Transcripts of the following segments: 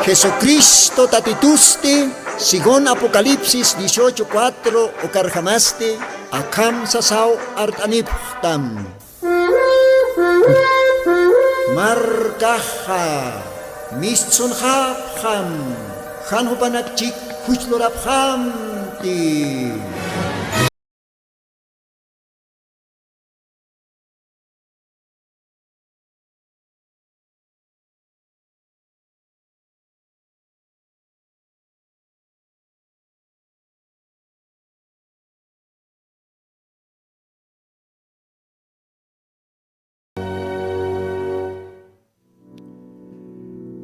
Jesucristo tatitusti, según Apocalipsis 18:4, okarjamaste, akam sasaw artaniptam. Markaha, mistsun hapham, hanhupanakchik huchloraphamti.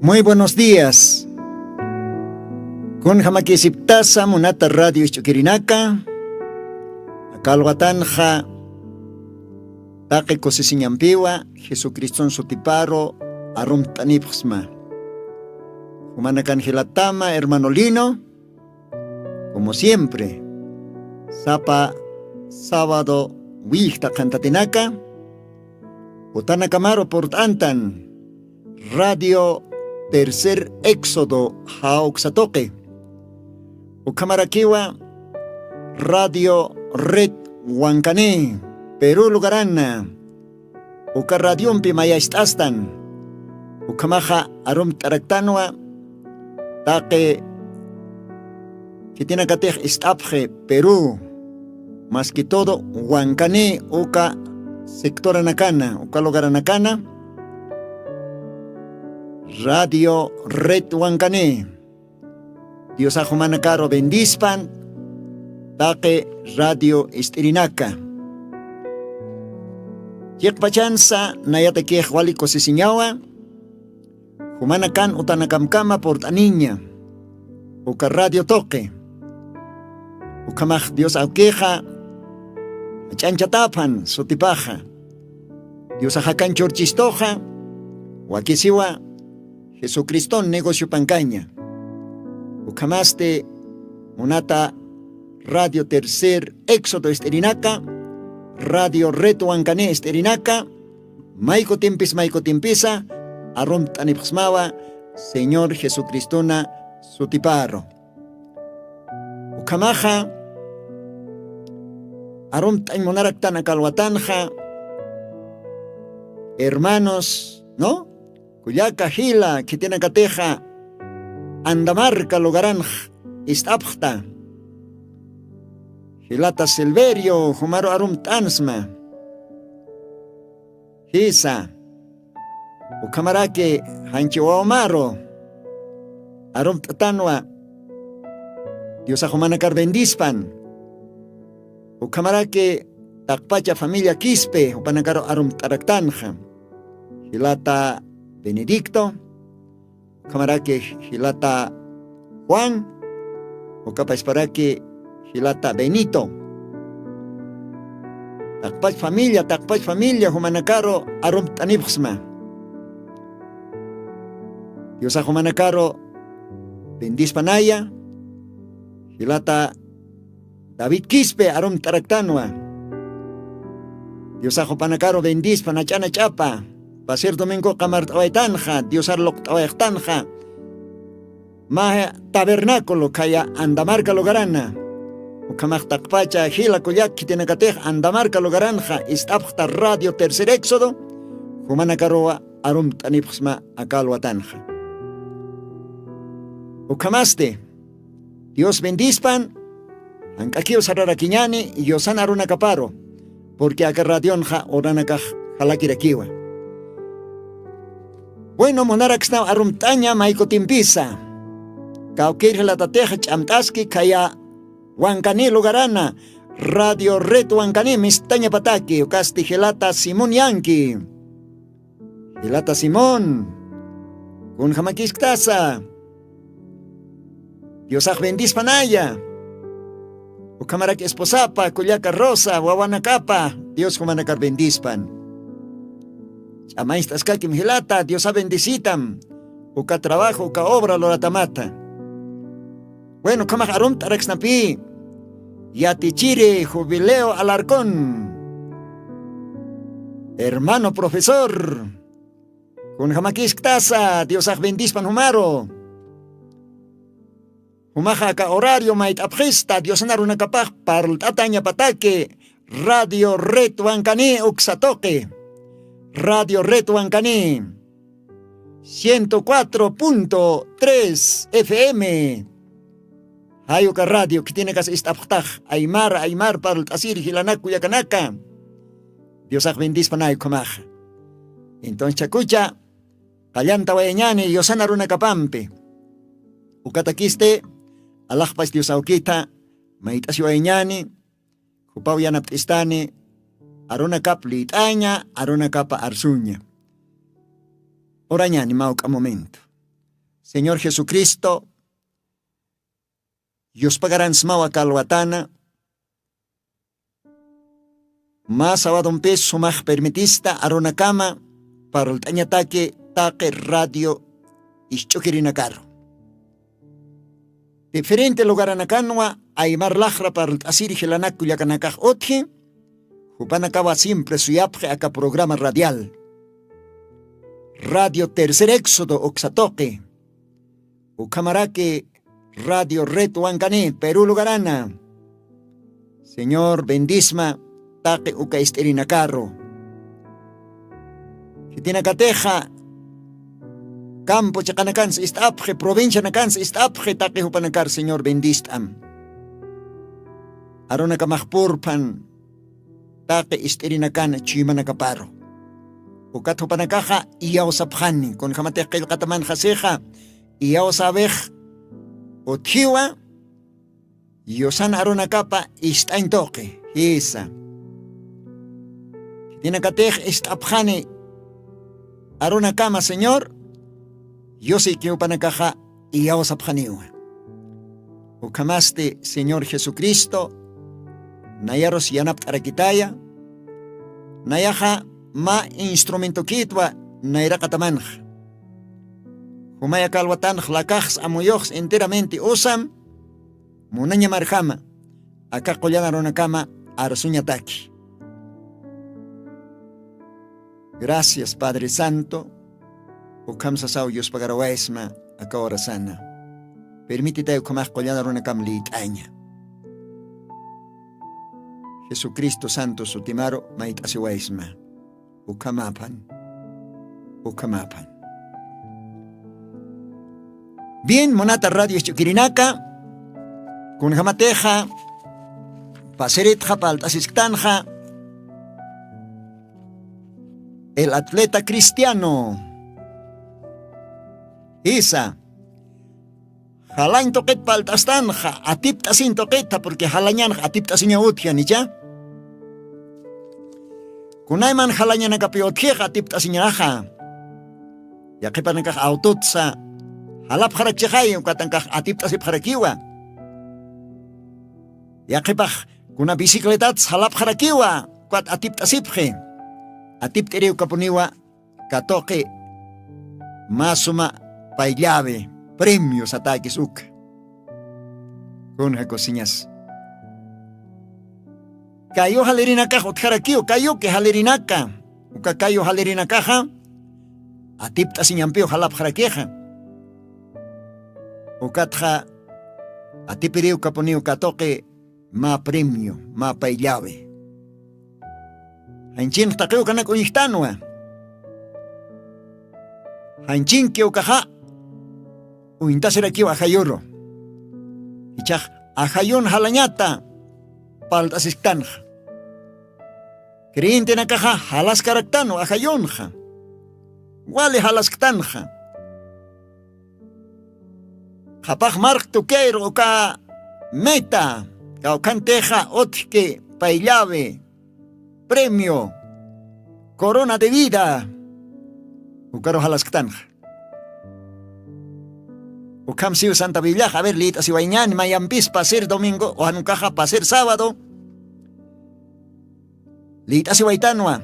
Muy buenos días. Kun hamakisiptasa munata radio ichukirinaka. Akalwatanja. Take kosisinyampiwa. Jesucristo sutiparo. Arum tanipsma. Humanakan hilatama hermano Lino. Como siempre. Sapa sábado wihta kantatinaka. Utana kamaro portantan. Radio Tercer Éxodo Hauxatoque. Ukamarakiwa Radio Red Huancané, Perú Lugarana. Uka radiumpi mayastastan. Ukamaja arum taraktanwa. Take Kitinakatej Istapje, Perú. Más que todo Huancané, uka sector anacana, uka lugar anacana. Radio Red Huancané. Dios ajumanacaro bendispan. Take Radio Istirinaka. Yekpachanza nayate que huali cosisiñawa. Humanakan utanakamkama por taniña. Uka Radio Toque. Ukamaj Dios auqueja. Chanchatapan sotipaja. Dios ajakan chorchistoja. Wakisiwa. Jesucristo negocio pancaña. Ucamaste Monata Radio Tercer Éxodo Esterinaca, Radio Reto Huancané Esterinaca, Maiko Timpisa, Arum Tanipsmawa, Señor Jesucristona Sutiparo. Ucamaja, Arum Taimonaraktan Akalwatanja, hermanos, ¿no? Cuyaka Gila, que tiene cateja, Andamarca Logarán, Istapta, Gilata Silverio, Humaro Arum Tansma, Hisa, Ucamarake, Hanchiwa Omaro, Arum Tatanwa, Diosa Humanacar Bendispan, Ucamarake, Takpacha Familia Quispe, Upanacaro Arum Taraktanja, Gilata Benedicto, camarake Gilata Juan, o capaz para que Gilata Benito. Takpach familia, Humanacaro, Arum Tanipsma. Dios a Humanacaro, Bendispanaya, Gilata David Quispe, Arum Taraktanwa. Dios a Humanacaro, Bendispanachana Chapa. Pasir domingo kamar tawaitanha, Dios arlok tawaitanja. Mahe tabernáculo kaya Andamarca Logarana. Ukamach takpacha hila kuyak kitinakatej Andamarca Logaranja, istapta Radio Tercer Éxodo, Humanakaroa arum tanipsma akalwatanja. Ukamaste, Dios bendispan, ankakio sararakiñani y yosan aruna kaparo, porque acá radionja oranakaj halakirakiwa. Bueno, monaraxna arumtaña maiko timpisa. Kaukir la tateja chamtaski kaya Huancané Lugarana. Radio Red Huancané mistaña pataki. Ukasti Gelata Simón Yanki. Gelata Simón. Kun hamakiskasa. Diosaj bendispanaya. Ukamarak esposapa, kulyaka rosa, wawanakapa. Dios humanakar bendispan. Amaistas kakim hilata, Dios a bendicitam. Uka trabajo, uka obra loratamata. Bueno, kamaj arum taraxnapi. Yatichiri, jubileo Alarcón. Hermano profesor. Kun hamakisktaza, Dios a bendispan humaro. Humaja ka horario mait apjista Dios naruna kapaj parl tataña patake Radio Retuancani Uxatoque. Radio Retuancani 104.3 FM. Hayuka radio que tiene que estar Aymar para el Tasir Gilanaku Yakanaka. Dios bendice panay comaj. Entonces chacucha, Callanta Wayañani, Yosana Runa Capampe. Ucataquiste, Alajpas Dios Auquita, Maitasio Wayañani, Jupau Yanaptistani, Aruna Cap Litaña, Aruna Capa Arzuña. Orañani Mauca momento. Señor Jesucristo, Dios pagarán smawa calwatana, más abadon pes sumaj permitista Aruna Cama, para el tañataque taque radio ischokirina carro. Diferente lugar anacanua, Aymar Lajra para el Asiri Gelanaku Yakanakaj Otje, Jupanacaba siempre suyapje acá programa radial. Radio Tercer Éxodo Oxatoque, Ucamarake, Radio Retuancani, Perú Lugarana. Señor, bendisma, taque ucaisterina carro. Kitinacateja, campo chacanacans istapje, provincia nacans istapje, taque hupanacar, Señor, bendistam. Arona kamajpurpan, taque isterinacan, chimanacaparo. Ukat hupanakaja, iyaw sapjani, con jamatequil kataman jaseja, iyaw sabej, otjiwa, yosan arona capa istain toque, isa. Tinacatej istapjani, arona cama, Señor, yo sé que upanakaja y yaos apjaniwa. Ukamaste, Señor Jesucristo, nayaros yanapt arakitaya, nayaja ma instrumento kitwa naira katamanj. Humaya kalwatanj lakajs amoyox enteramente osam, munaña marjama, acá collana ronakama arsuñataki. Gracias, Padre Santo. Ukamsa sao Dios pagarawaisma acá hora sana. Permítete ukamaj collana ronakam liitaña. Jesucristo Santo Sutimaro mait asiwaisma. Ukamapan. Bien, Monata Radio Chuquirinaka, con jamateja, paseretja paltasiktanja, el atleta cristiano. Isa, jalain toquet paltastanja, atipta sin toqueta, porque jalañan atipta sin yautjan, ¿ya? Kunayman halaña nakapiotjeja atipta sin yaja. Ya que panakaj autotsa, halap harakchejay, ukatankaj atipta sip harakiwa. Ya que paj, kuna bicicletats halap harakiwa, kuat atipta sipje. Atipta eriu kapuniwa, katoke, masuma, paillave, premios ataques uk. Kunja cosiñas. Kayo halerinaka hotjarakiyo, kayo que halerinaka. Uka kayo halerinakaja, atipta sinyampio halap harakeja. Ukatja, atipiriu kapuniu katoke, ma premio, ma paillave. Hanchin takeo kanak uñihtanwa. Hanchin kio kaja, uintaserakiyo ajayoro. Ichaj, ajayon halañata, paltasiktanja. Kriinte nakaja halas karaktano ajayonja. Wale halas ktanja. Japaj mark tuquero ka meta. Ka canteja otke paillave. Premio. Corona de vida. Ukaro halas ktanja. Ukam siu Santa Biblia, a ver, lita si wañan mayampis pa ser domingo o anukaja pa ser sábado. Lita si waitanwa.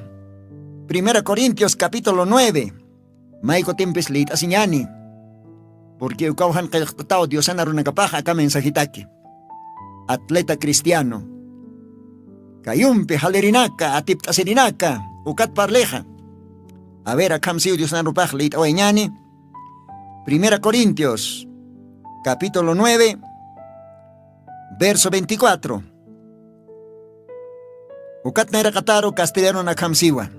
1 Corintios capítulo 9. Maiko timpis lita si ñani. Porque ukauhan kayaktatao Diosana runakapaja acá mensajitaki. Atleta cristiano. Kayumpe halerinaka atipta serinaka. Ukat parleja. A ver, acá siu Diosana rupaja lita wañani. 1 Corintios capítulo 9, verso 24. Ucatnera Cataro castellano Nakamsiwa.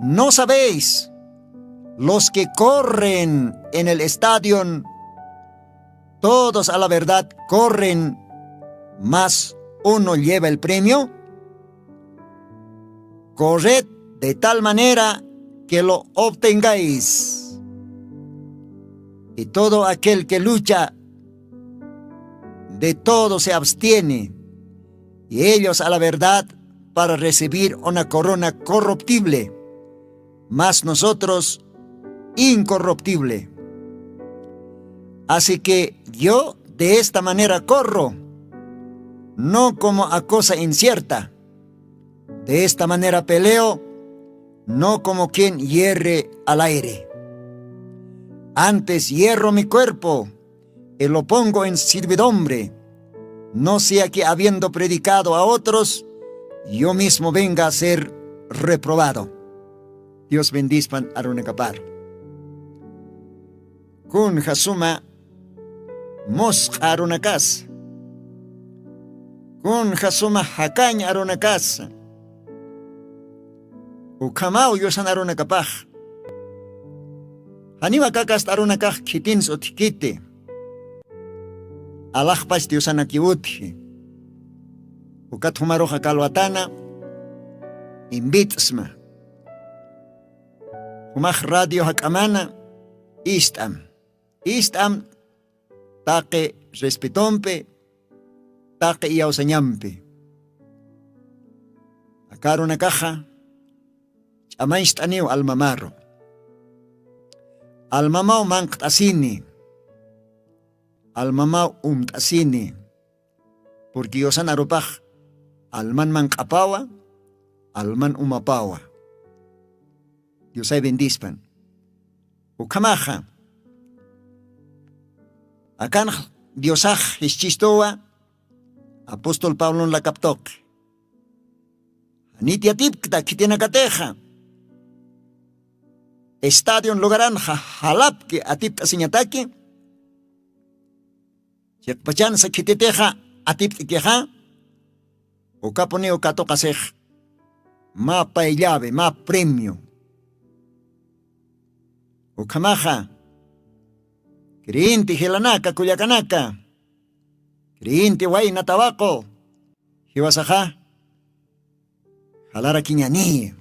¿No sabéis? Los que corren en el estadio, todos a la verdad corren, mas uno lleva el premio. Corred de tal manera que lo obtengáis. Y todo aquel que lucha, de todo se abstiene, y ellos a la verdad para recibir una corona corruptible, mas nosotros incorruptible. Así que yo de esta manera corro, no como a cosa incierta. De esta manera peleo, no como quien hierre al aire. Antes hierro mi cuerpo y lo pongo en servidumbre, no sea que habiendo predicado a otros, yo mismo venga a ser reprobado. Dios bendizpan arunekapar. Kun hasuma mos arunakas. Kun hasuma hakañ arunakas. Ukamau yosan arunakapaj. Hanima kakas arunakaj kitins utkite. Alajpas diosana kiutji. Ukat humaroja kalwatana. Invitsma. Humaj radio hakamana. Istam. Istam. Take respetompe. Take iausañampe. Akaruna caja. Amaistaniu almamaro. Almamau manqtasini. Almamau umtasini. Porque yosan arupaj. Alman manqapawa. Alman umapawa. Dios ay bendispan. Ukamaja. Akan Diosaj hischistoa. Apóstol Pablo la captok. Anitia tipkta kitinakateja. Estadio lugaranja halapke atipta siñataki. Yakpachan sa kititeja atiptikeja. Ukapone ukatokasej. Ma paillave, ma premio. Ukamaja. Kriinti hilanaka kuyakanaka. Kriinti waina tabaco. Hiwasaja. Halara kiñani.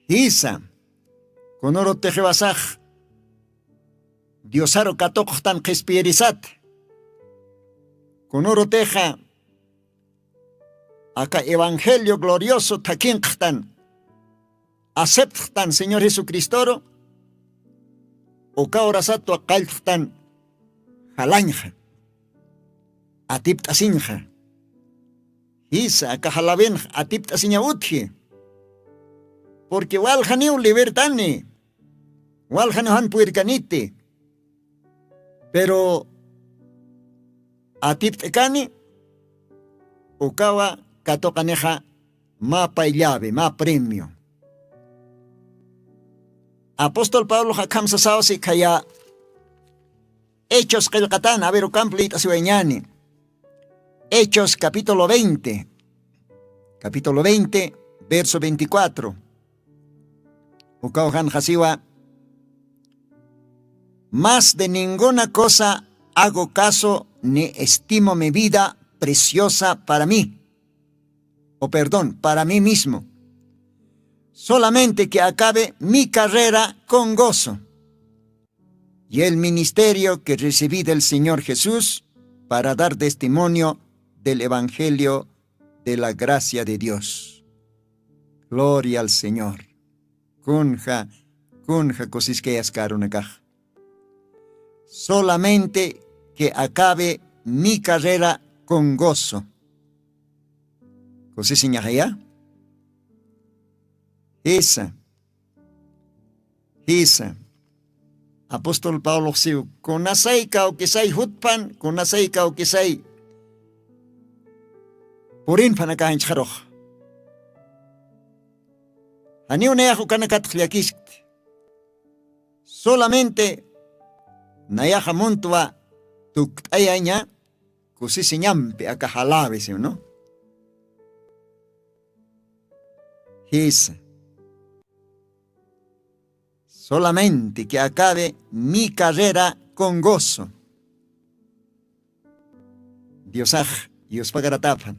Hisa. Conoro tejebasaj. Diosaro katoktan kespirisat. Conoro teja. Acá evangelio glorioso taquinktan. Aceptan Señor Jesucristo. Oka orasato akaltan. Halanja. Atipt asinja. Isa acá halaben atipt asiña utji. Porque waljaniu libertani. Waljaniu han puircanite. Pero atipt ekani. Ukawa katokaneja ma paillave, ma premio. Apóstol Pablo hakam sasawsi kaya Hechos kelkatan averu kamplit asiweñani. Hechos capítulo 20. Capítulo 20, verso 24. Ukauhan hasiwa. Más de ninguna cosa hago caso ni estimo mi vida preciosa para mí. O perdón, para mí mismo. Solamente que acabe mi carrera con gozo. Y el ministerio que recibí del Señor Jesús para dar testimonio del Evangelio de la gracia de Dios. Gloria al Señor. Kunja kosiskeas karunakaj. Solamente que acabe mi carrera con gozo. Kosisiñajaya. Esa. Apóstol Pablo siu. Kunasay kao kisay hutpan. Kunasay kao kisay. Purin panakahin charoj. Aniu neahu kanakatliakisht. Solamente nayaja montua tuktayaña Kusisiñampi acá jalabe, ¿sí o no? His. Solamente que acabe mi carrera con gozo. Diosaj, Dios pagaratapan.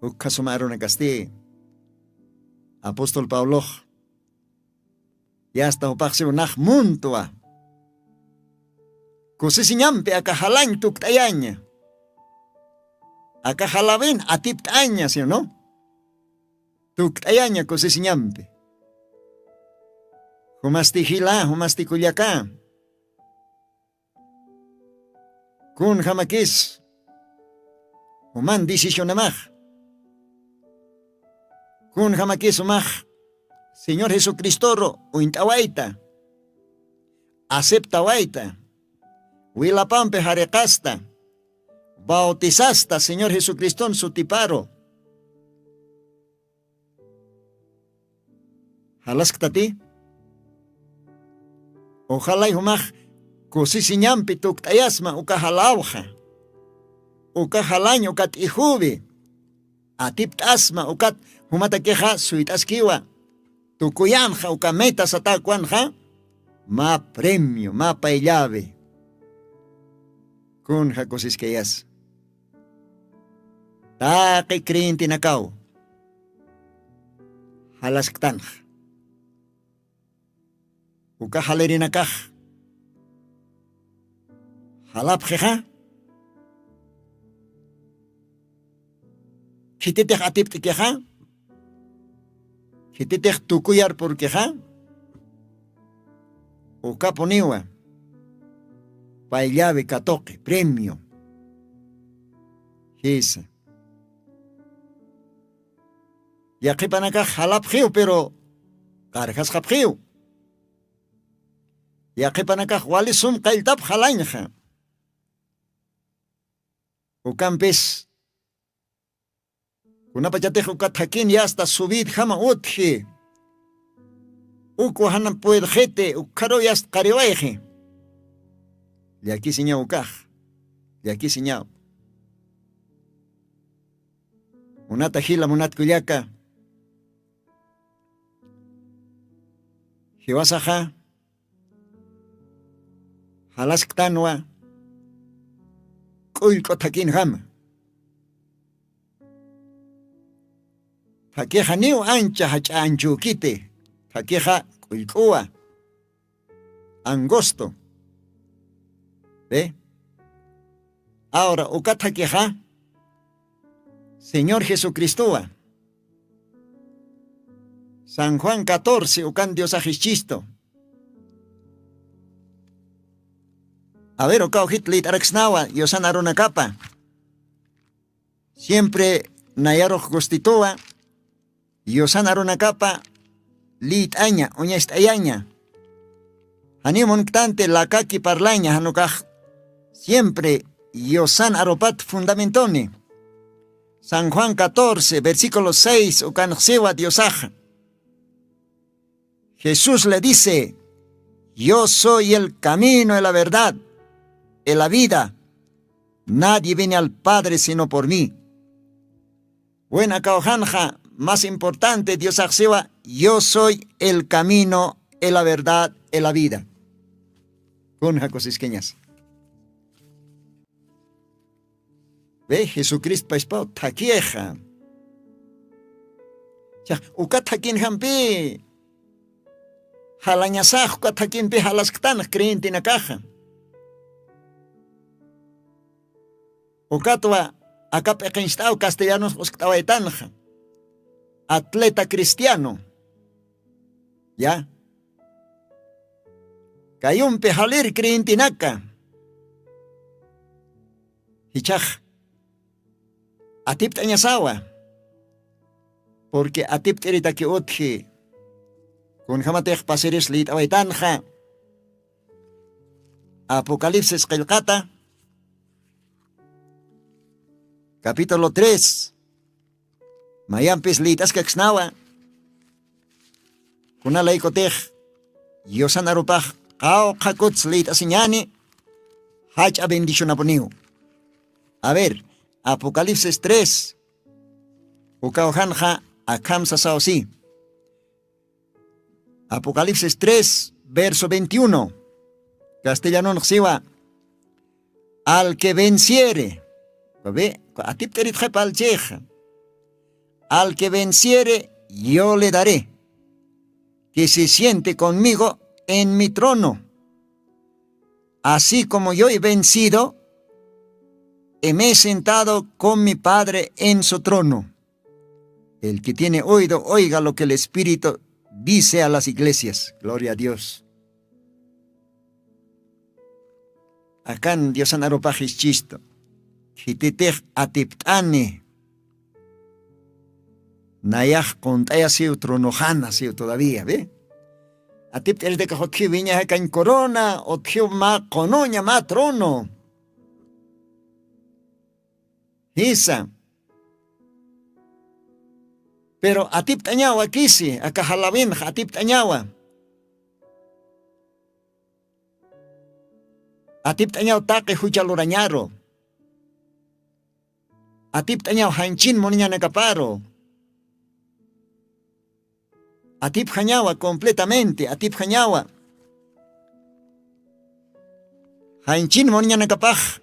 Ukasumaron a Castilla. Apóstol Pablo. Ya hasta upaxi unaj muntua. Kusisiñampi acá jalañ tuktayaña. Acá jalaben atiptaña, ¿sí o no? Tuktayaña kusisiñampi. Humasti hila, humasti kulyaka. Kun hamakis. Human decisionamaj. Kun hamakis umaj. Señor Jesucristo, uintawaita. Aceptawaita. Huilapampe jarecasta. Bautizasta, Señor Jesucristo, en su tiparo. Halaskatati. Ojalá y humaj. Kusisiñampi tuktayasma ukahalawja. Ukahalañ ukat ihubi. Atipt asma ukat humatakeja suitaskiwa. Tukuyanja ukameta satakuanja. Ma premio, ma paillave. Kunja kusiskeyas. Taki krinti nakau. Halasktanj. Ukahalerinakaj. Halapjeja. Kititej atiptikeja. Kititej tukuyar porkeja. Ukaponiwa. Paillave katoque, premio. Hisa. Yakipanaka halapjiu, pero carjas japjiu. Yakipanaka walisum kailtap halañja. Ukampis. Kunapachatej ukatjakin ya hasta subid jama utji. Ukuhanan puedjete, ukaro ya hasta kariwaeje. Y aquí señao ukaj. Y aquí señao. Unata hila munat kuyaka. Hiwasaja. Halasktanwa. Kuilko takin hama. Takeja niu ancha hachanchukite. Takeja kuilkua. Angosto. ¿Ve? Ahora, ukatakeja. Señor Jesucristo. San Juan 14, ukan Dios ajichisto. A ver, uka ojitlit araxnawa, yosan aruna capa. Siempre nayaroj gostitoa. Yosan aruna capa. Lit aña, uñast ayaña. Animon ctante la kaki parlaña hanukaj. Siempre yosan aropat fundamentone. San Juan 14, versículo 6, ukanxiwa Diosaj. Jesús le dice, yo soy el camino y la verdad, y la vida. Nadie viene al Padre sino por mí. Buena caojanja, más importante, Diosaj sewa, yo soy el camino y la verdad y la vida. Con jacosisqueñas. Ve, Jesucristo paispao takieja. Ukatakin hampi. Halañasaj ukatakin pi halasktan creyente na caja. Ukatwa acap ekenstao castellanos usktawaitanja. Atleta cristiano. Ya. Kayumpe halir creyente naka. Hichaj. Atipt añasawa. Porque atipt erita ki utji. Kun jamatej pasiris lit awaitanja. Apocalipsis qilqata. Capítulo 3. Mayampis lit askaxnawa. Kuna laikotej. Yosan arupaj. Qao qakuts lit asiñani. Hach a bendición aponiu. A ver, Apocalipsis 3. Ukaujanja akamsa saosi. Apocalipsis 3, verso 21. Castellano siwa. Al que venciere. ¿Ve? Al que venciere, yo le daré que se siente conmigo en mi trono. Así como yo he vencido, y me he sentado con mi Padre en su trono. El que tiene oído, oiga lo que el Espíritu dice a las iglesias. Gloria a Dios. Acá en Dios anaropajis chisto. Hititej atiptane. Nayaj contaya siu tronojana siu todavía, ¿ve? Atipt el de cajotji viña acá en corona, otjiu ma conoña ma trono. Isa. Pero atip tañawa kisi, acá jalabin, atip tañawa. Atip tañaw taque huchalurañaro. Atip tañaw hanchin moniña necaparo. Atip jañawa completamente, atip jañawa. Hanchin moniña necapaj.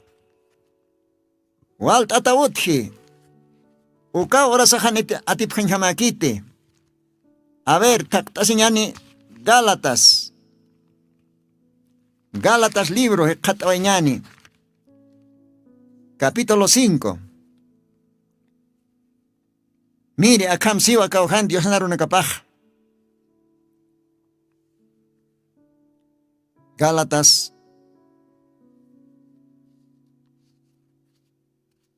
Walt atautji. Uka ora sajan atip janjamakite. A ver, taktasiñani Gálatas. Gálatas libro, Katwañani. Capítulo 5. Mire, akam siwa kauhan Dios naruna kapaj. Gálatas.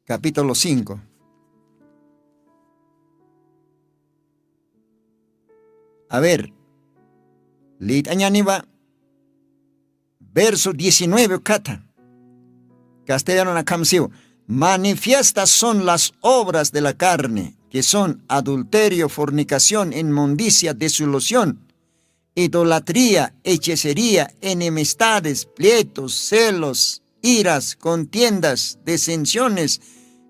Capítulo 5. A ver, Litañaniva, verso 19, Cata. Castellano Nakamsiu. Manifiestas son las obras de la carne, que son adulterio, fornicación, inmundicia, desolación, idolatría, hechicería, enemistades, pleitos, celos, iras, contiendas, disensiones,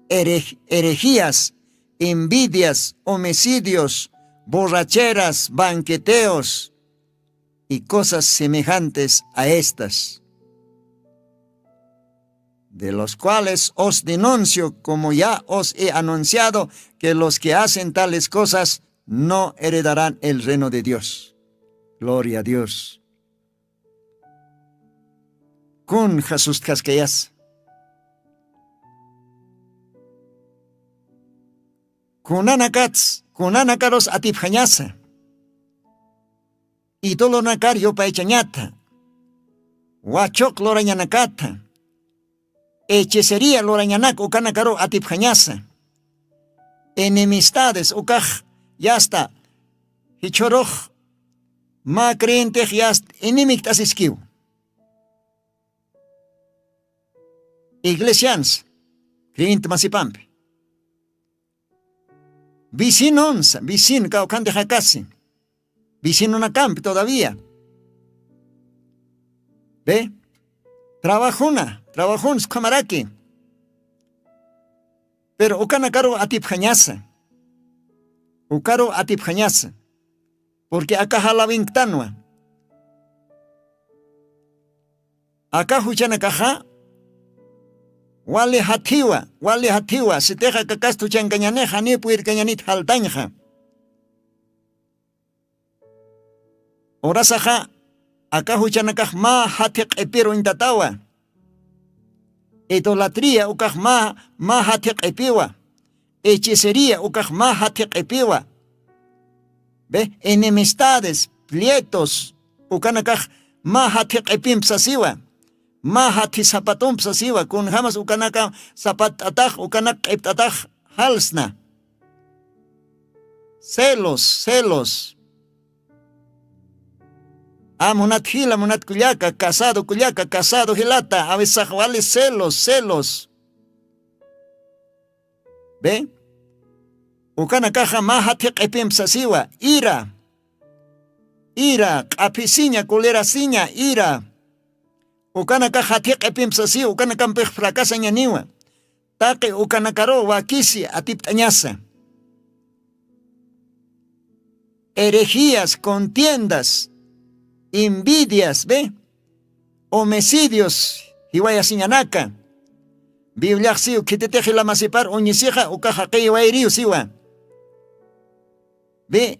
herejías, envidias, homicidios, borracheras, banqueteos y cosas semejantes a estas, de los cuales os denuncio, como ya os he anunciado, que los que hacen tales cosas no heredarán el reino de Dios. Gloria a Dios. Kun Jesús Casqueyas. Kunanakats, kunanakaros atipjañasa. Idolonakario paechañata. Huachok lorañanakata. Hechicería lorañanak ukanakaro atipjañasa. Enemistades ukaj yasta. Hichoroj ma creentej yast inimictas iskiu. Iglesians, creint masipampe. Vicinonsa, vicin caucante jacasi. Vicino campi todavía. ¿Ve? Trabajuns camaraki. Pero ukanakaro atipjañasa. Ukaro atipjañasa. Porque acá jalabintanua. Acá huchana caja. Wali hatiwa, si teja kakastu chancañaneja, ni puir cañanit haltañja. Orasaja, acá huchanacaj ma hatik epiro intatawa. Idolatría ukaj ma hatik epiwa. Hechicería ukaj ma hatik epiwa. ¿Ve? Enemistades, pleitos, ukanakaj ma hatik epim sasiwa. Mahati zapatum sasiwa kun jamas ukanaka zapat ataj ukanak ataj halsna. Celos. Amunat hila munat kulyaka, casado hilata, avisajwali celos. ¿Ve? Ukanakaja mahati epim sasiwa, ira, apisiña, culeraciña, ira. Ukanaka hatik epim sasi, ukanaka pech fracasa ñaniwa. Taqi ukanakaro wakisi atiptañasa. Herejías, contiendas, envidias, ¿ve? Homicidios, hiwaya siñanaka. Biblia siu kiteteji la masipar uñisija ukaja qiwairiu siwa. ¿Ve?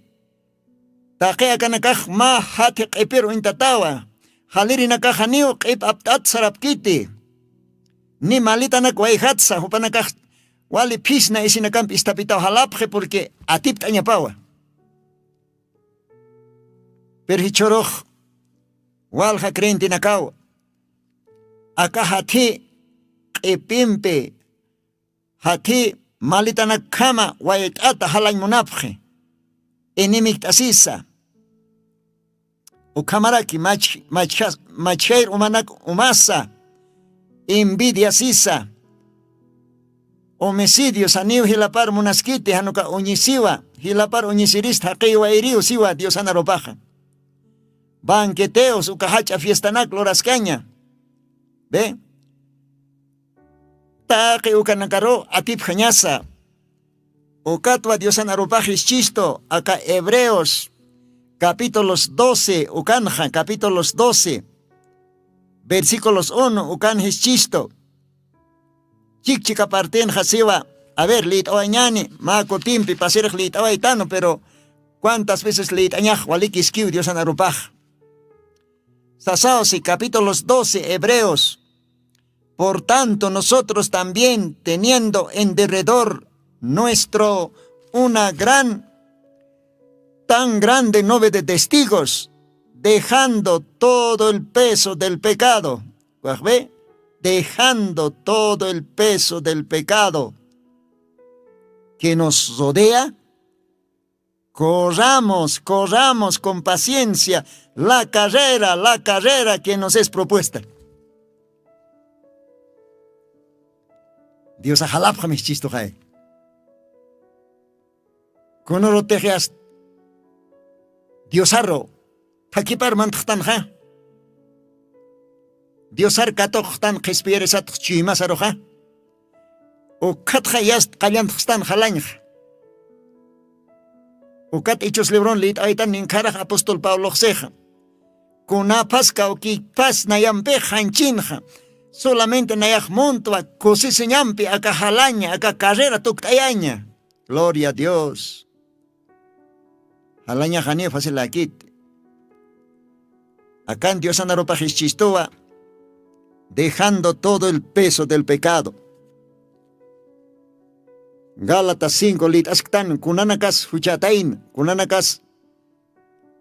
Taqi kanakaj ma hati qipir intatawa. Haliri nakaja niu qip aptat sarapkiti. Ni malita nak waihatsa hupanakaj wali pisna isinakamp istapitao halapje porque atiptaña pawa. Pero hichoroj walja crenti nakaw aka hati qipimpe hati malita nakama wayatata halañ munapje enimik tasisa ukamaraki machhair umanak umasa envidia sisa homicidios aniu hilapar munaskiti hanuka uñisiwa hilapar uñisirista qiwa iriu siwa Dios anaropaja. Banqueteos ukahacha fiestanak lorascaña. ¿Ve? Taqi ukanakaro atip jañasa. Ukatwa Diosan arupajis chisto acá Hebreos capítulos 12 ukanja capítulos 12 versículos 1 ukanjis chisto. Chikchika parten jasiwa. A ver, lit oañani, mako timpi pasiraj lit oaitano, pero ¿cuántas veces lit añaj walikis kiu Diosan arupaj? Sasaosi, capítulos 12, Hebreos. Por tanto, nosotros también, teniendo en derredor nuestro tan grande nube de testigos, dejando todo el peso del pecado, ¿ve? Dejando todo el peso del pecado que nos rodea, corramos con paciencia la carrera que nos es propuesta. Dios ajalapja mis chisto jae. Conoro tejeas Diosarro takipar mantajtan ja. Diosar katojtan qespieresat chimasaro ja. O katja yast qallantajtan jalañj. Ukat hechos lebron lit aitan ninkaraj apóstol Pablo Ceja. Kunapas kaukipas nayampe hanchinja. Solamente nayaj montua cosiseñampi acá jalaña, acá carrera tuktayaña. Gloria a Dios. Jalaña janie fácil aquí. Acá en Dios anaropajis chistoa, dejando todo el peso del pecado. Gálatas 5 lit asktan kunanakas huchatain, kunanakas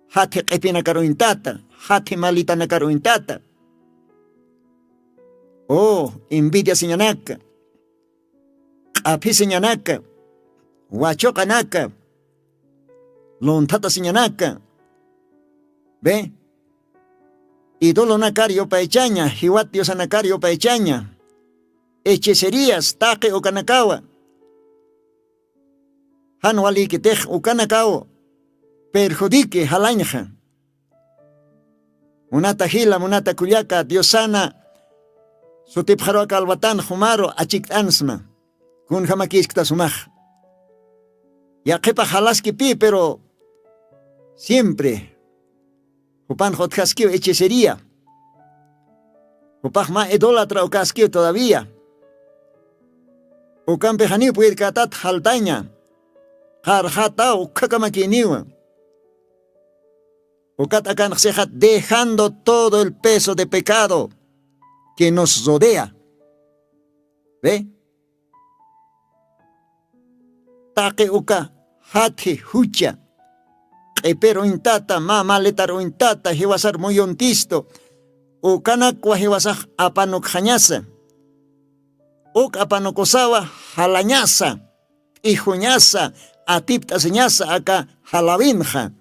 hati qipina karuintata, hati malita karuintata. Oh, envidia señanaka, api señanaka, huachokanaka, lontata señanaka. ¿Ve? Idolo nakario paichaña, hiwatio sanakario paichaña, hechicerías, taque o kanakawa. Hanwali que tej ukanakao, perjudique halanja. Munata hila, munata kuyaka, diosana, sutipjaro kalwatan humaro achiktansma, kun jamakishkta sumaj. Ya kepa halaski pi, pero siempre, upan hotkaskio hechicería, upaj ma idólatra o kaskio todavía. Ukan pejani puir katat haltaña. Harjata ukakamakiniwa. Ukat akan xehat dejando todo el peso de pecado que nos rodea. ¿Ve? Take uka hati hucha. Pero intata mama letaro intata hiwasar muy ontisto. Ukanakwa hiwasaj apanok hanyasa. Uk apanokosawa halañasa. Hijuñasa. Atipta señasa acá jalabinja.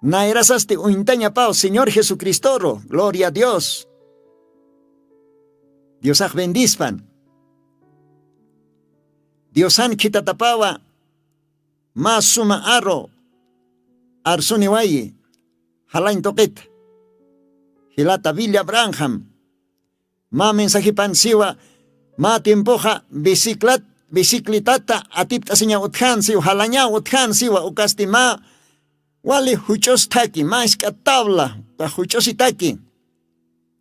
Nairasaste uintaña pao, Señor Jesucristo, gloria a Dios. Diosaj bendispan. Diosan kitatapawa, más suma arro, arsuni wayi, halain toquet, hilata Villa Branham, ma mensajipan siwa, Ma tiempoja bicicletata atiptasiña utjansi, halaña utjansi wa ukasti ma wali huchos taki, ma iska tabla, ka huchosi taki.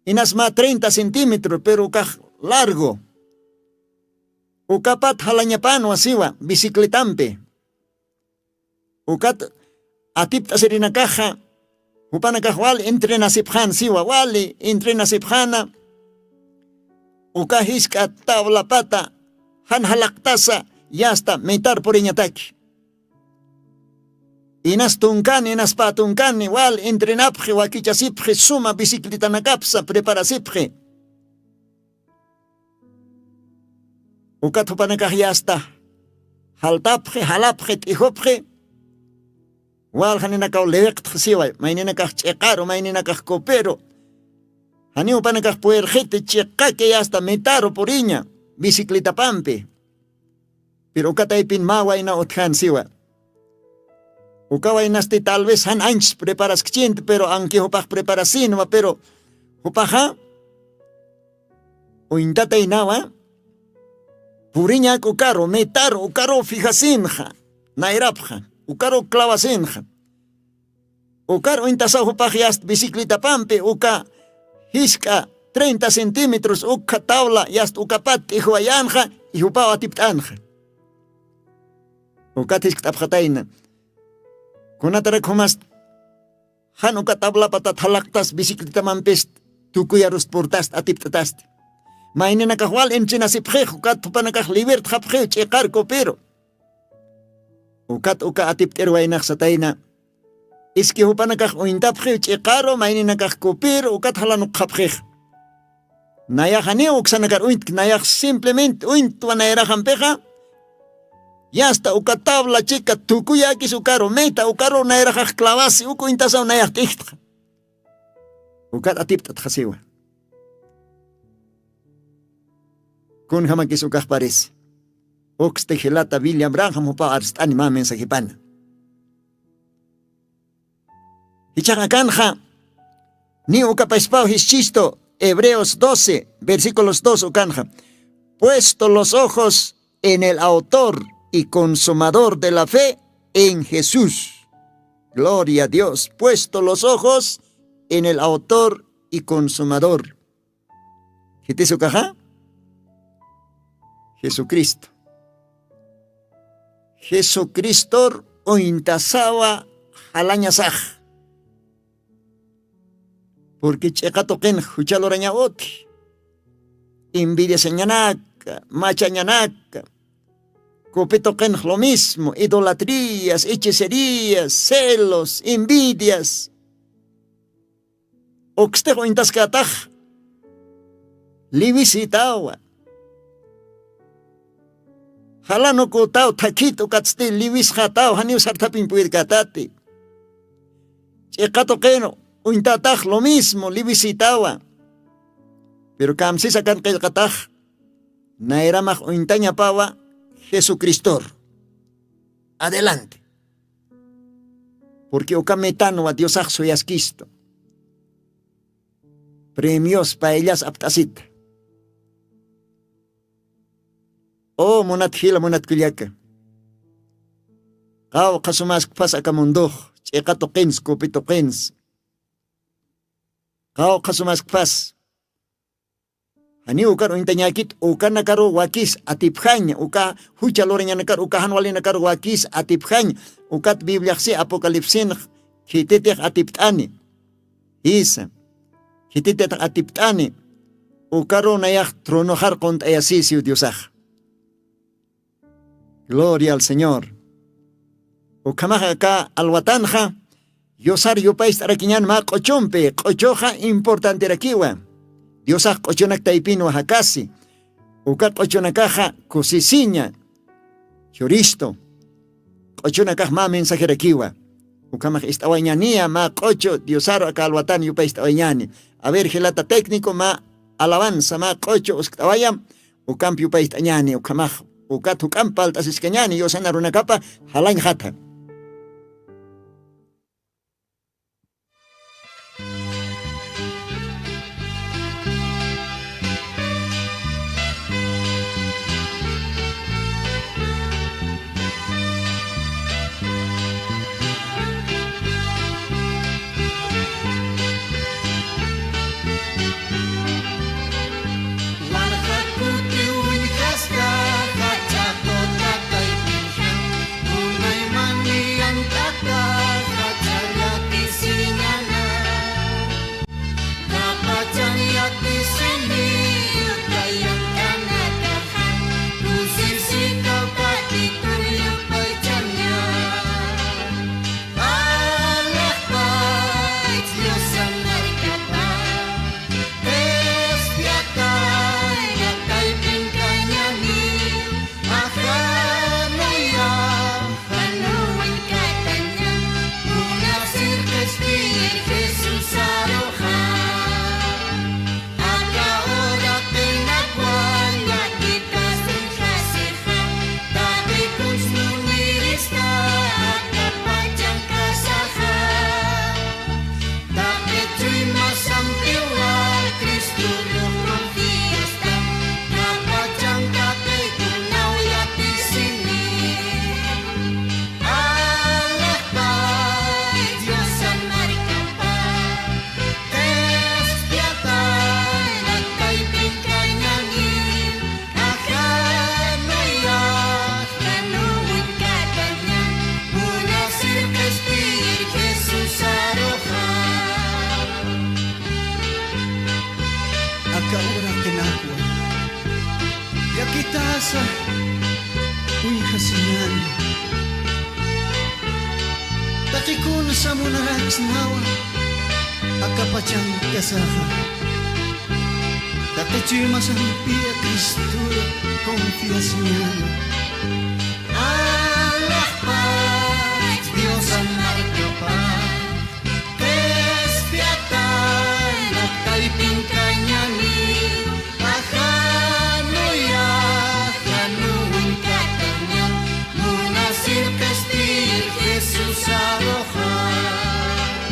Inas ma 30 centímetros, pero ka largo. Ukapat halañapano asiwa, bicicletampe. Ukat atiptasirina caja, upana wali entrena sipjan siwa, wali entrena sipjana. Uka hiska tabla pata, han halaktasa, yasta metar por iñataki. Inas tunkani, inas patunkani, wal entrenapje, wakichasipje, suma bicicleta nakapsa, preparasipje. Uka tupanakaj yasta, haltapje, halapje, tijopje, wal haninakaw lewekt siwa, maininakaj chekaro, maininakaj kopero. Hani upanakaj puerjete chekake yasta metaro por iña, bicicleta pampe. Pero uka taipin mawaina utjan siwa. Ukaway nasti tal vez han anch preparas kchint, pero anki hupaj preparasinwa, pero hupaja uintata inawa puriña ukaro metaro ukaro fijasinja nairapja ukaro clavasinja ukaro intasa hupaj yast bicicleta pampe uka hiska 30 centímetros uka tabla yast ukapat ihuayanja y hupawa tiptanja ukatis ktapjataina kunatara kumas han uka tabla patat halaktas bicicleta mampest tukuyarus portast atiptatast mainina kahwal enchina sipjej ukat tupanakaj libert japjej chekar kopero ukat uka atiptero wainak sataina iski hupanakaj uintapjej chekaro mainina kaj kopero ukat halanuk japjej nayajani uksanakar uint nayaj simplemente uint wanayarajan peja yasta uka tabla chica tukuyakis ukaro meta ukaro nairajaj clavasi uku intasa unayaj tihtja ukat atiptat jasiwa kun hamakis ukaj parece oxte gelata William Branham hupa arstani ma mensajipana hichaka kanja ni uka paispao hischisto Hebreos 12 versículos 2 ukanja puesto los ojos en el autor y consumador de la fe en Jesús. Gloria a Dios. Puesto los ojos en el autor y consumador. ¿Qué te hizo caja? Jesucristo. Jesucristo o intasawa halañasaj. Porque chekato ken huchaloraña oti. Envidia señanaka, machañanaka. Copito ken lo mismo, idolatrías, hechicerías, celos, envidias. Oxtejo intascataj, livisitawa. Halano kotao taquito katste livis hatao, haniu sartapin puir katate. Chekato keno, uintataj lo mismo, livisitawa. Pero kamsisa kan kel kataj, nairamaj uintaña pawa, Jesucristo. Adelante. Porque o cametano a Dios soy asquisto. Premios para ellas aptasita. Oh, monat hila monat kuliaka. Kau kasumas pas akamundo. Chekato kens kopito kens. Kau kasumas pas. Ani ukar uintanyakit uka nakaro wakis atipjanya uka hucha lorenya nakar uka hanwali nakar wakis atipjanya ukat bibliaksi apokalipsin hititek atiptani isa hititek atiptani ukaro nayak tronojar kont ayasisi diosaj. Gloria al Señor. Ukamaja ka alwatanja yosar yupais arakinyan ma kochompe kochoja importante rakiwa. Diosaj kochonak taipino hakasi. Ukat kochonakaja kusisiña. Juristo. Kochonakaj ma mensajera kiwa. Ukamaj istawañania ma kocho diosaro akalwatan yupa istawañani. A ver gelata técnico ma alabanza ma kocho uskawayam. Ukamp yupa istañani ukamaj. Ukat ukampal tasiskeñani yosanaruna kapa halañ hata. hasinan takikun sa munaraks nawa akapachang kasaha takichuy masampi a Kristo confiasyan Allah paz Dios ang markapaz kespiatan at kaiping kanya ni akanoya kanuun katanya munasir kastil Jesus arohan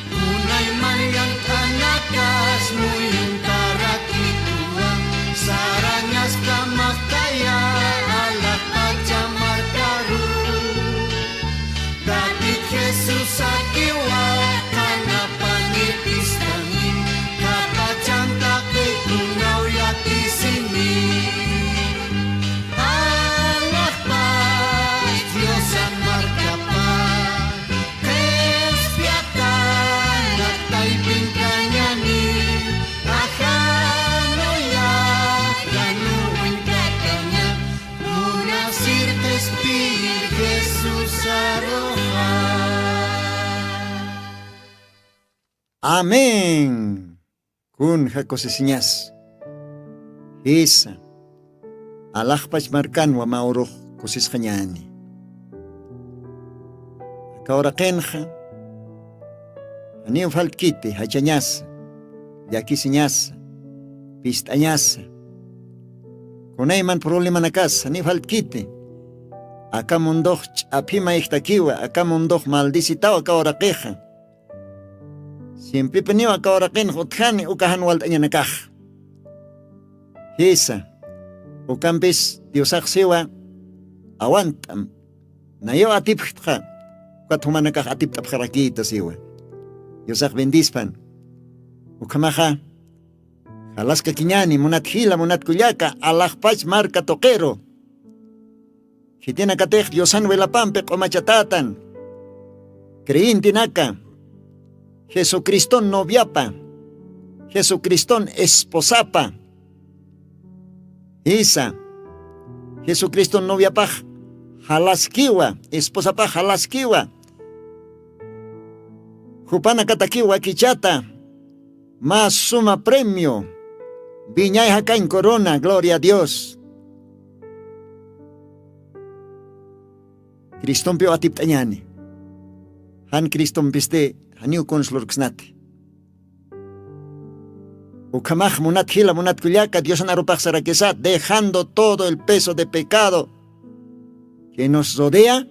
unay mayang kanakas muyong karakitua saranyas kamakaya alak pacamar karu David Jesus akiwa kanapangipis kami kapacang takay tunaw yati sini Allah paz Dios ang markapan kespiatan at taipin kanya ni akanoya ganuin katanya munasir tespir Jesus arohan Amén. Kun hakosisiñas. Isa. Alakpach markan wa mauruh kusis kanyani. Kaura kenja. Ani falkite hachanyas. Yakisiñas. Pistañas. Kunay man problema nakas ani falkite. Aka mundoh apima iktakiwa aka mundoh maldisitaw kaura keja. Siempre peniwa kaurakin hutkani ukahan waltanya nakah. Hisa. Ukampis Diosak siwa awantam. Nayo atip ka. Kat humanakah atip tapkarakita siwa. Diosak bendispan. Ukamaha. Halas kakinyani munat hila munat kulyaka alakpach marka tokero. Hitina kateh Diosan welapampek o machatatan. Kriin tinaka. Jesucristo noviapa, Jesucristo esposapa. Isa, Jesucristo noviapa halaskiwa, esposapa halaskiwa. Jupana katakiwa kichata, más suma premio. Viñay acá en corona, gloria a Dios. Criston pio atip tanyani. Han Criston piste. Haniu consulor ksnati. Ukamaj munat hila munat kulyaka Dios anarupaj sarakesat, dejando todo el peso de pecado que nos rodea,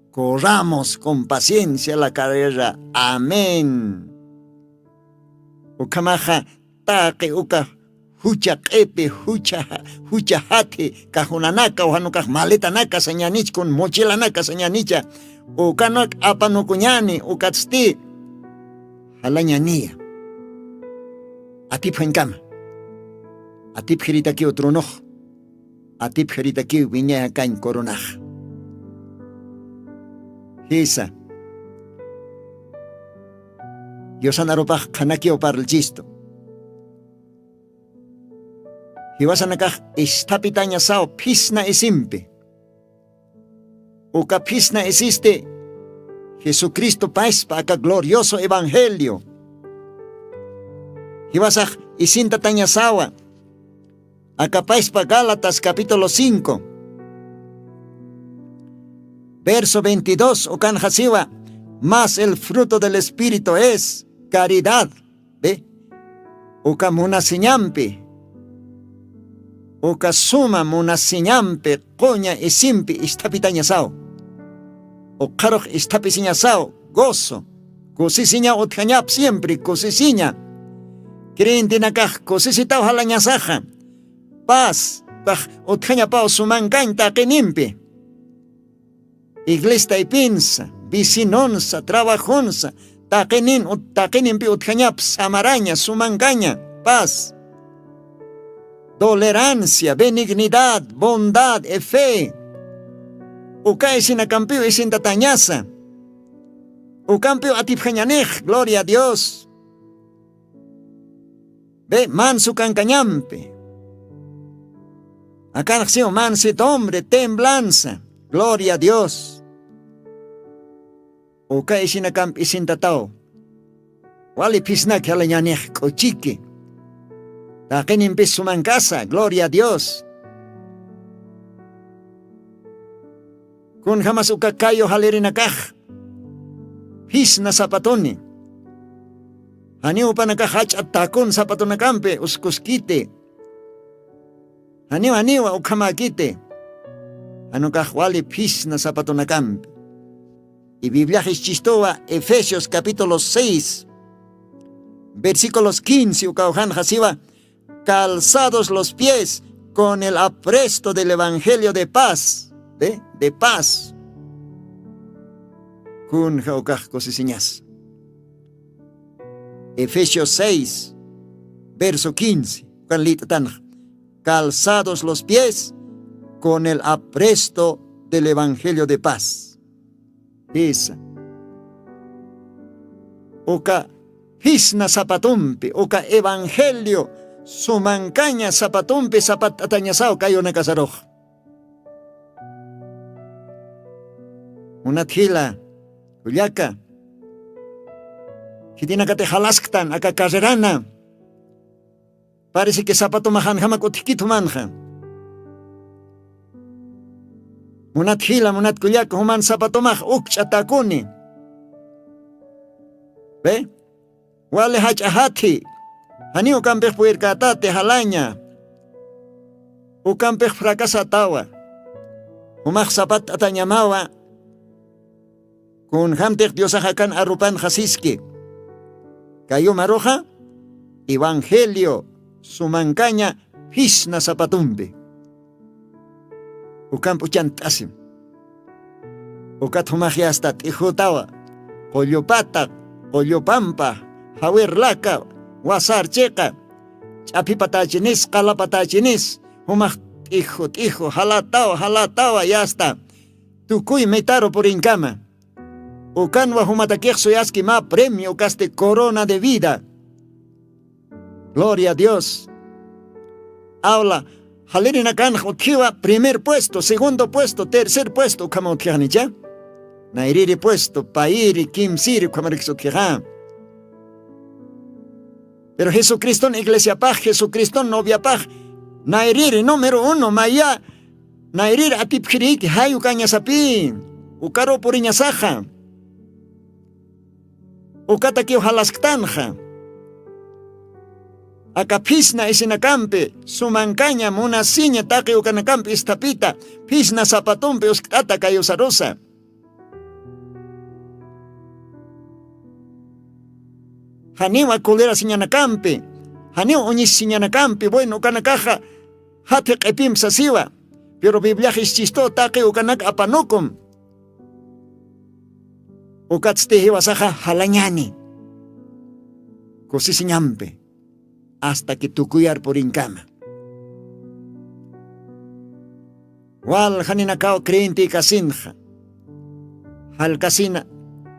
corramos con paciencia la carrera. Amén. Ukamaja taque uka hucha kepe hucha hati kahunanaka uhanukaj maletanaka sañanich con mochilanaka sañanicha. Ukanak apanukunyani ukatsti halanyania atip henkama atip heritaki otronoj atip heritaki viña kain koronaj hisa Diosan aropaj kanaki oparl chisto hiwasanakaj istapitaña sao pisna isimpe Uka pisna existe Jesucristo paispa aka glorioso evangelio. Hiwasaj isinta tañasawa. Aka paispa Gálatas capítulo 5. Verso 22 ukan hasiwa. Mas el fruto del Espíritu es caridad. ¿Ve? Uka munasiñampi. Uka suma munasiñampi coña y simpi istapitañasao. O karoj istapisiñasao gozo. Kusisiña otjañap siempre kusisiña. Creentinakaj kusisitao halañasaja. Paz. Kaj otjañapao sumankañta kenimpi. Iglesia y pinza. Vicinonza, trabajonza. Takenimpi otjañap samaraña sumankaña. Paz. Tolerancia, benignidad, bondad y fe. Uka sinakampio y sin tatañaza. Ukampio atipjañanej, gloria a Dios. Ve mansu cancañampe. Acá nació mansito hombre, temblanza. Gloria a Dios. Uka isinakam isintatao. Wali pisnak halañanej kochiki. Takin impis suman casa, gloria a Dios. Kun jamás uka kayo halirinakaj. Hisna zapatoni. Hani upa nakahach at takon zapatonakampe uskuskite. Aniwa ukamakite. Ano kahwali pisna zapatonakampe. Y Biblia chistoa Efesios capítulo 6, versículos 15, ukauhan hasiva, calzados los pies con el apresto del evangelio de paz, de paz. Kun jaukaj cosisiñas. Efesios 6, verso 15, calzados los pies con el apresto del evangelio de paz. Esa. Oka hisna zapatumpe, oka evangelio, sumancaña zapatumpe zapatatañasao kayo na kasaroj. Una tila, kulyaka, hitina kate halasktan, aka kajerana. Parece que zapato mahan hamak utikito manha. Munat hila, munat kulyaka, human zapatomah ukchatakuni. ¿Ve? Wale hachahati. Hani ukampech puirkatate halaña. Ukampech fracasatawa. Humach zapat atanyamawa. Kun hamtech diosahakan arupan hasiski. Kayo maroja, evangelio, sumancaña, hisna zapatumbe. Ukampu chantasim. Ukat humaji hasta tijutawa. Qollopata, qollopampa, hawirlaka, wasarcheqa. Chapipatachinis, qalapatachinis. Humaj tijo, halatawa, ya está. Tukuy metaro por incama. Ukanwa humatakiexo yaski ma premio caste corona de vida. Gloria a Dios. Habla. Halerina kan utiwa primer puesto, segundo puesto, tercer puesto, como utianicha. Nairiri puesto, pairi, kimsiri, como rixutiha. Pero Jesucristo en iglesia paj, Jesucristo novia paj. Nairiri número 1, maya. Nairiri atipjiriki, hayu kanyasapi. Ukaro puriñasaja. Ukatakiu halasktanja. Acá pisna isinakampe, sumancaña, munasiña, taki ukanakampe istapita, pisna zapatumpe uskata kayusarosa. Haniwa kulera siñanakampe, haniwa uñis siñanakampe, bueno, ukanakaja, hati qepim sasiwa, pero Biblia chisto taki ukanak apanukum. Ukatstehiwa saja halañani, kusisiñampe. Hasta que tukuyar por incama. Wal haninakao creyente kasinja. Hal kasina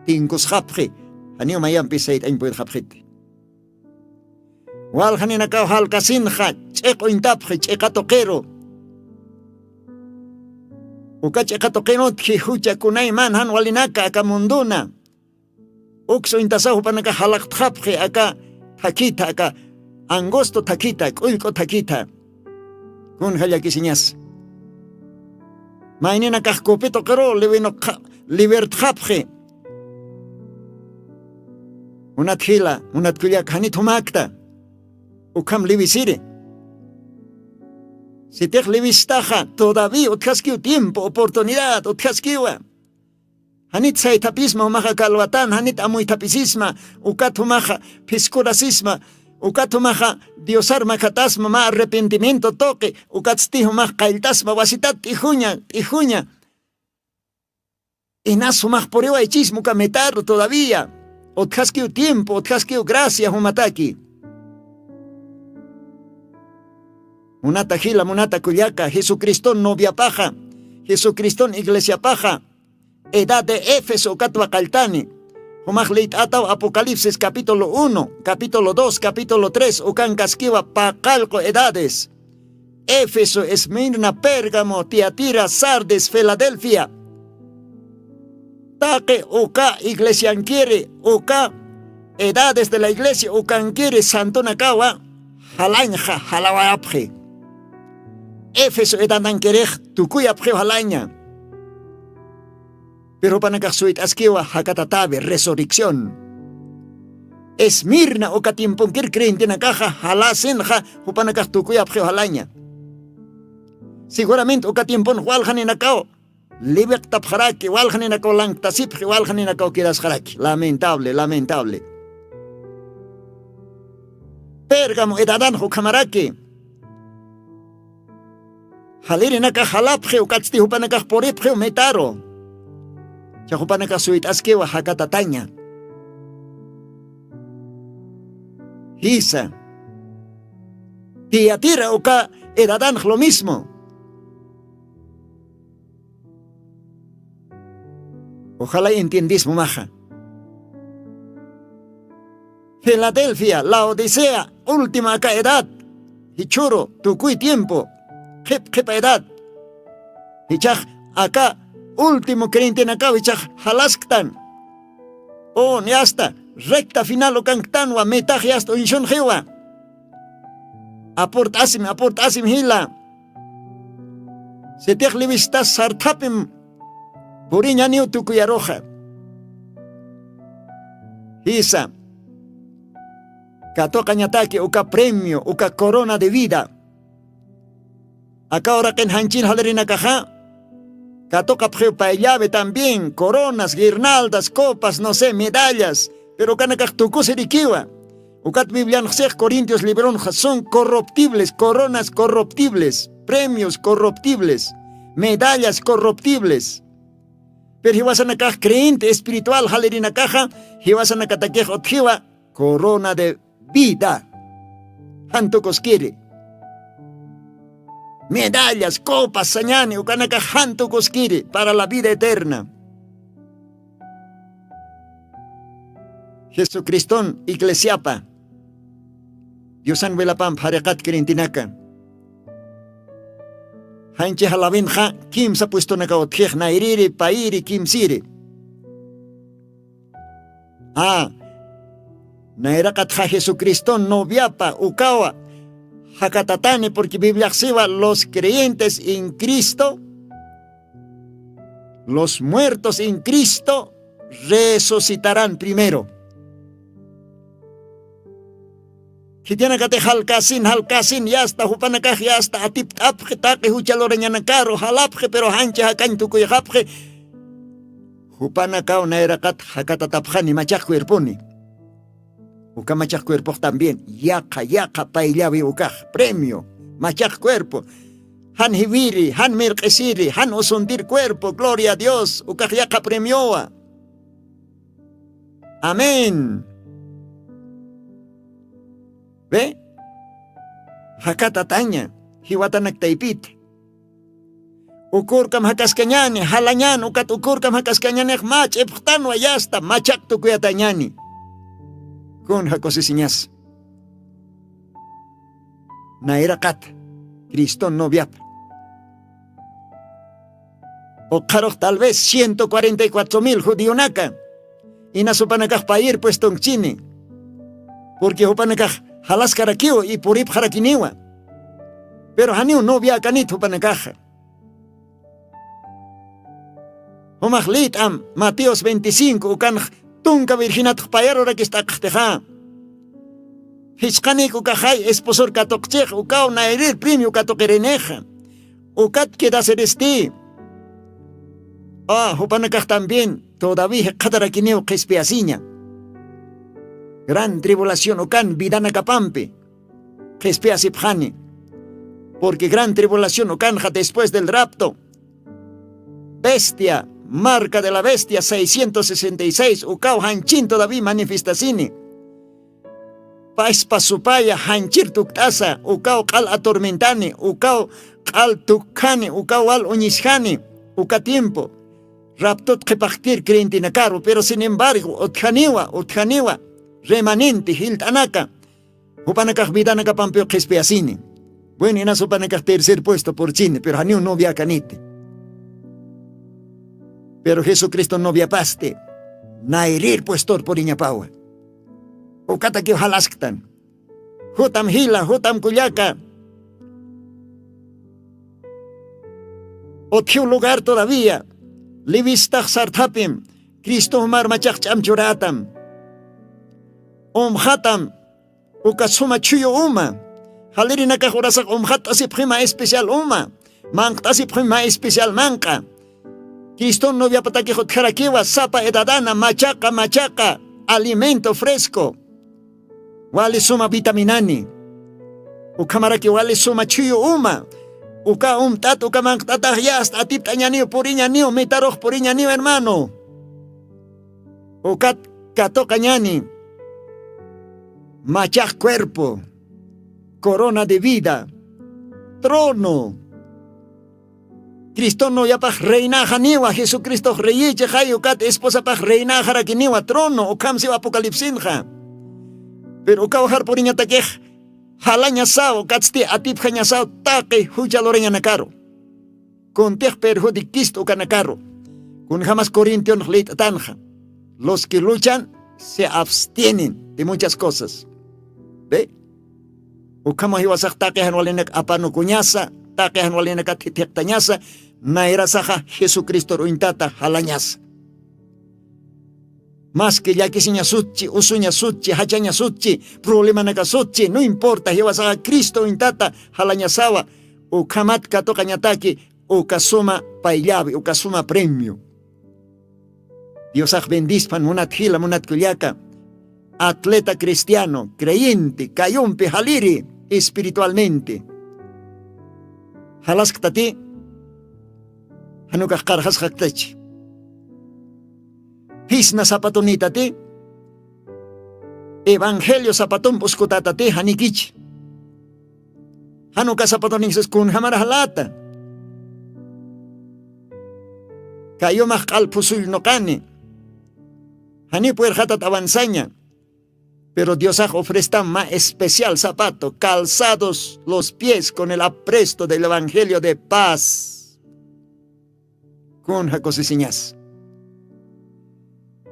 tinkus hapje. Hanio mayam pisait ain pued hapjete. Wal haninakao hal kasinja. Cheko intapje, chekatokero. Uka chekatokero tjihucha kunay manhan walinaka akamunduna. Ukso intasahu panaka halak hapje aka hakita aka. Angosto taquita, culco taquita. Kun hayakisiñas. Mainina kahkopito karo, libertjapje. Unat hila, unat kuyak hanitumakta. Ukam livisire. Si te livistaja, todavía utkaskiu tiempo, oportunidad, utkaskiwa. Hanit saitapisma, umaja kalwatan, hanit amuitapisisma, ukat umaja piskurasisma. Ukatumaja diosar makatasma ma arrepentimiento toque, ukatstijo ma kailtasma wasitat tijuña. Y nasu ma porewa echismo kametar todavía. Otkaskiu tiempo, otkaskiu gracia humataki. Munata gila, munata kuyaka, Jesucristo novia paja, Jesucristo iglesia paja, edad de Éfeso katwa kaltani. Humajleit ataw Apocalipsis capítulo 1, capítulo 2, capítulo 3, ukan kaskiwa pakalko edades. Éfeso, Esmirna, Pérgamo, Tiatira, Sardes, Filadelfia. Taque, uka, iglesia quiere, uka, edades de la iglesia, ukan quiere, santo nakawa, halanja, halawapje. Éfeso, edanan querej, tukuyapje, halaña. Pero panakasuit askewa, hakatatabe, resurrección. Esmirna, uka timponkir, creyente nakaja, halasenja, upanakaj tukuyapje, halaña. Seguramente uka tiempon waljan en acao. Libek tapjaraki, waljan en acao lang tasip, waljan en acao kiras jaraki. Lamentable, lamentable. Pérgamo edadan hukamaraki. Halir en acá halapje, ukatsti hupanakaj poripje, metaro. Ya hupanakaj suit askewa hakatataña. Hisa. Tiatira uka edadan lo mismo. Ojalá entiendas, maja. Filadelfia, la Odisea, última acá edad. Hichuro, tucuy tiempo. Hip edad. Hichaj, acá, último creyente en acá, hichaj, halasktan. Oh, ya está. Recta final o cantanwa, metaje hasta inshon jewa. Aport asim hila. Se te livistas sartapim. Puriña niu tukuyaroja. Hisa. Kato cañataque, uka premio, uka corona de vida. Acá ahora que en Hanchin halerina caja. Kato capjeo pa llave también, coronas, guirnaldas, copas, no sé, medallas. Pero canacaj tuku serikiwa. Ukat Biblian 6 Corintios Liberón son corruptibles, coronas corruptibles, premios corruptibles, medallas corruptibles. Pero hiwasan acá creyente espiritual halerina caja, hiwasan acá taquej otjiwa, corona de vida. Hanto quiere. Medallas, copas, sañane, ukanaka hanto quiere para la vida eterna. Jesucristón, iglesiapa. Diosan velapam harekat kirintinaka. Hanche halabin ha kim sa puesto na kaotjeh na iriri pairi kim siri. Na erakat ha Jesucristo noviapa ukawa hakatatane porque Biblia siva los creyentes en Cristo, los muertos en Cristo resucitarán primero. Kitiana kate halkasin ya hasta hupanakaj ya hasta atip tapje take huchaloreñana caro halapje pero hanche hakan tukuy hapje hupanakao na erakat hakatatapjani machaj cuerponi uka machaj cuerpo también yaka paillavi ukaj premio machaj cuerpo han hiviri han mirqesiri han usundir cuerpo gloria a Dios ukaj yaka premioa amén. ¿Ve? Hakatataña, hiwatanak taipit. Ukurkam hakascañani, halañan, ukat ukurkam hakascañani, mach, ephtano ayasta, machak tukuyatañani. Con hakosisiñas. Nairakat, Cristo noviap. O karok tal vez 144,000 judionaka. Y nasupanakaj pair pues tongchini. Porque hupanakaj halas karakio y purip harakiniwa. Pero haniu no via kanit hupanakaja. Humahlit am Mateos 25 ukan tunka virginat payaro rakistakteja. Hichkanik ukajay esposor katokchej ukao nairir premio katokereneja. Ukat queda seresti. Hupanakaj también todavía katarakiniu kespiasiña. Gran tribulación ukan vidana kapampe. Kespiasipjani. Porque gran tribulación ukanja después del rapto. Bestia, marca de la bestia 666, ukao hanchin todavía manifestasini. Paspasupaya hanchir tuktasa, ukao kal atormentani, ukao kal tukani, ukao al uñishani, uka tiempo. Raptot kepaktir creentinacaro, pero sin embargo, utjaniwa, remanente, hiltanaka, upanakaj vidanaka pampeo kespiasini. Bueno, y naso para tercer puesto por Chile, pero Haniu no via canite. Pero Jesucristo no via paste. Nairir puestor por Iñapawa. O kata que halasktan. Hutam hila, hutam kuyaka. O tiu lugar todavía. Livistach sartapim. Cristo humar machach chamchuratam. Hatam. Ukasuma chuyo uma. Haliri nakahurasak hat asip prima especial uma. Mank asip prima especial manka. Cristo no via pataki hot karakiwa sapa edadana machaca. Alimento fresco. Wali suma vitaminani. Ukamaraki wali suma chuyo uma. Uka tat uka mank tatahiyas atip tanyaniyo purinya niyo mitaroh purinya niyo hermano. Ukat kato kanyani. Machak cuerpo. Corona de vida. Trono. Cristo no ya pach reina janiwa. Jesucristo reyiche jayo kat esposa pach reina jarakiniwa trono. O kamsi apocalipsinja. Pero ukawahar purinya takeh. Halanya sao katsti atip hanya sao take huja lorenya nakaro. Konteh perjudikisto kanakaro. Kun jamás Corintios leit tanja. Los que luchan se abstienen de muchas cosas. ¿Ve? Ukama hiwasak takehan walinak apano kunyasa, takehan walinak atitiaktanyasa, nairasaja Jesucristo ruintata halanyasa. Más que ya que sinya suchi, usunya suchi, hachanya suchi, problema naga suchi, no importa, hiwasaja Cristo ruintata halanyasawa, ukamat katokanyataki, ukasuma paillabi, ukasuma premio. Dios bendispan munat hila munat kuliaka. Atleta cristiano, creyente, cayumpe, haliri, espiritualmente. Halaskatati, hanukah karhas haktachi. Hisna zapatonita ti, evangelio zapaton buskutata ti, hanikichi. Hanukah zapatoningses kun hamara halata. Kayomah kalpusul nokane. Hani puer hatat avanzaña. Pero Dios ofrece más especial zapato, calzados los pies con el apresto del evangelio de paz. Con jacosisiñas.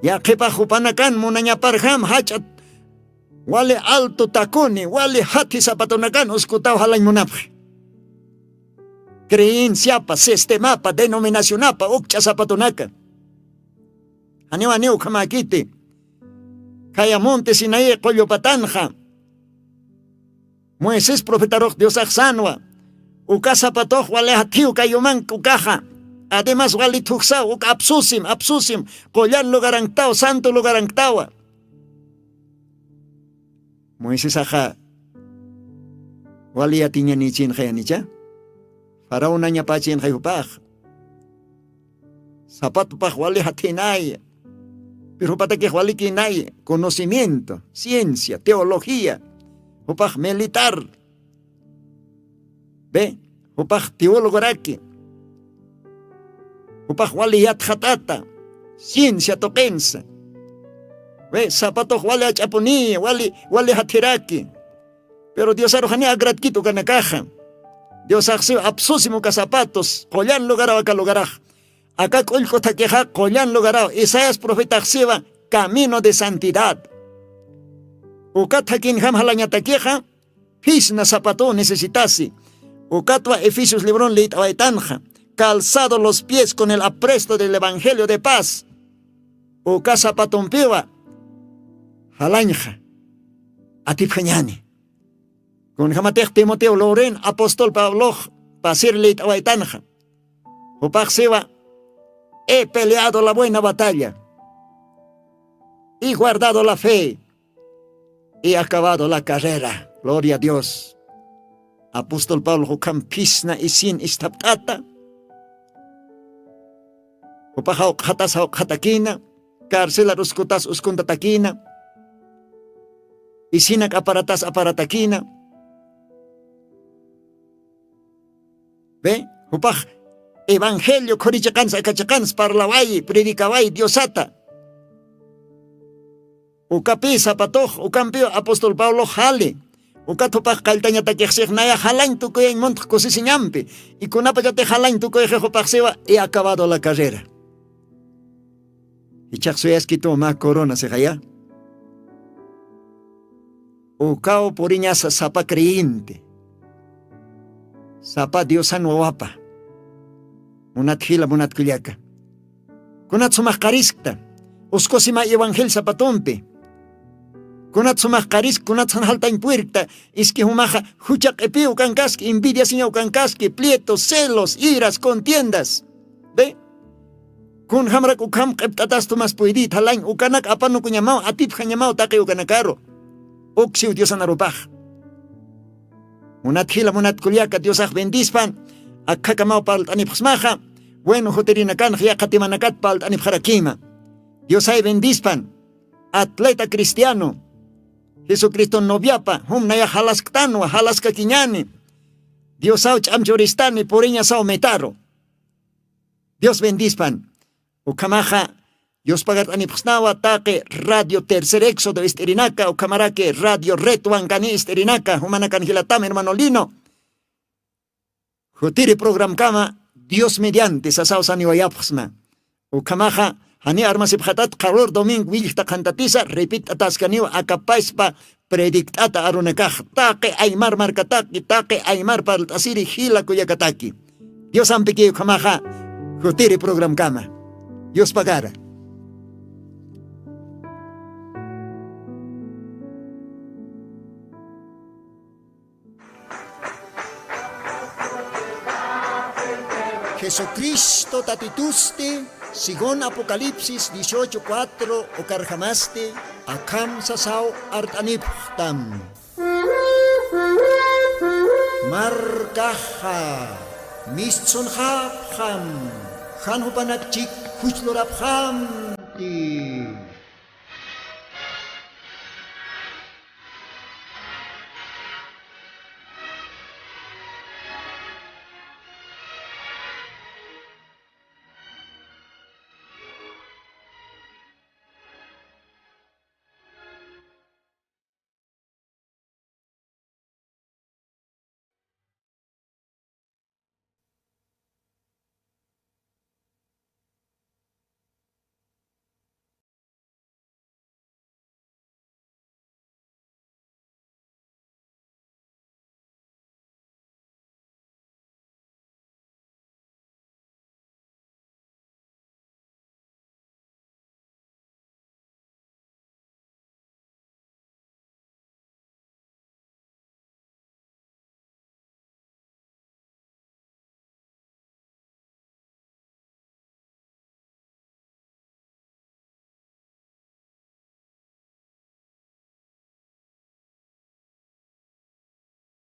Ya que pa jupanakan munanya parham hachat. Wale alto tacone, wale hati zapatonakan uskutaw halay munapre. Creencia pa, sistema pa, denominación pa, ukcha zapatonaka. Aniu kamakiti. Kaya monte Sinaí kolyo patanja. Moisés profetaroch Dios sanwa. Uka zapatoch wale hatiu kayoman ukaja. Además wali tuksa uka absusim. Kolyan lugarangtao, santo lugarangtawa. Moisés aja. Wali atinya nichin kaya nicha. Faraona nya pachin kay upaj. Zapato paj wali hatinay. Pero para que hualiki nay, conocimiento, ciencia, teología, upaj militar. Ve, upaj teólogo raki. Upaj wali yat hatata, ciencia topensa. Ve, zapato wali achapuni, wali hatiraki. Pero Dios arrojani agradquito kanakaja. Dios arrojani absusimo ka zapatos, koyan lugar a lugaraj. Acá colco taqueja collan lugarao. Isaías profeta siva camino de santidad. Ucat hakin ham halanya taqueja. Pisna zapato necesitasi. Ucatwa Efesios librón leit awaitanja. Calzado los pies con el apresto del evangelio de paz. Uca zapatón piwa. Halanja. Atipjañani. Con jamatech Timoteo Loren apóstol Pablo. Pasir leit awaitanja. Upac siva. He peleado la buena batalla y guardado la fe y acabado la carrera. Gloria a Dios. Apóstol Pablo hukam pisna y sin istaptata. Upaha hatas hatakina. Cárcel ruskutas uskuntatakina. Y sinak aparatas aparatakina. Ve, upah. Evangelio korichakans akachakans parlaway predicaway Diosata. Ukapi zapatoj ukampio apóstol Pablo jale. Ukatupak kaltaña takiqsik naya jalain tukuy monta kusisiñampi. Y kunapa te jalain tukuy jejopaxiwa y acabado la carrera. Y chaksuya esquito ma corona se jaya. Ukao puriñasa sapa creyente. Sapa diosan wapa. Munat hila munat kuliaka. Kunat sumak kariskta. Uskosima evangel sapatompe. Kunat sumak karisk, kunat sanhalta impuerta. Iski humaja huchak epiu kankaski, envidia siñau kankaski, plietos, celos, iras, contiendas. ¿Ve? Kun hamrak ukam qeptatas tumas puidit halain ukanak apanu kunyamau atip hanyamau taki ukanakaro. Uksiu diosan arupaj. Munat hila munat kuliaka diosaj bendispan. Akakamau palt anipxmaja. Bueno joterina kan ya katimanakat palt anipjarakima. Diosay bendispan. Atleta cristiano. Jesucristo noviapa. Hum naya halasktanwa halaska kiñani. Diosau chamchoristani puriña sao metaro. Dios bendispan. Ukamaja. Dios pagat anipxnawa take radio tercer éxodo esterinaka. Ukamarake radio retuan gani esterinaka. Humanakan hilatam hermano Lino. Jotiri program kama. Dios mediante sasao saniwayapxma. Ukamaja. Hani armasipjatat calor domingo wilta cantatisa repit ataskaniwa akapaispa predictata arunekaj take aymar markataki take aymar paltasiri hila kuyakataki. Dios ampikiyo kamaja jutiri program kama. Dios pagara. Jesucristo tatituste, según Apocalipsis 18:4, okarjamaste, akam sasao artaniptam. Markaha, mischunhabham, hanhupanakchik huchlorabhamti.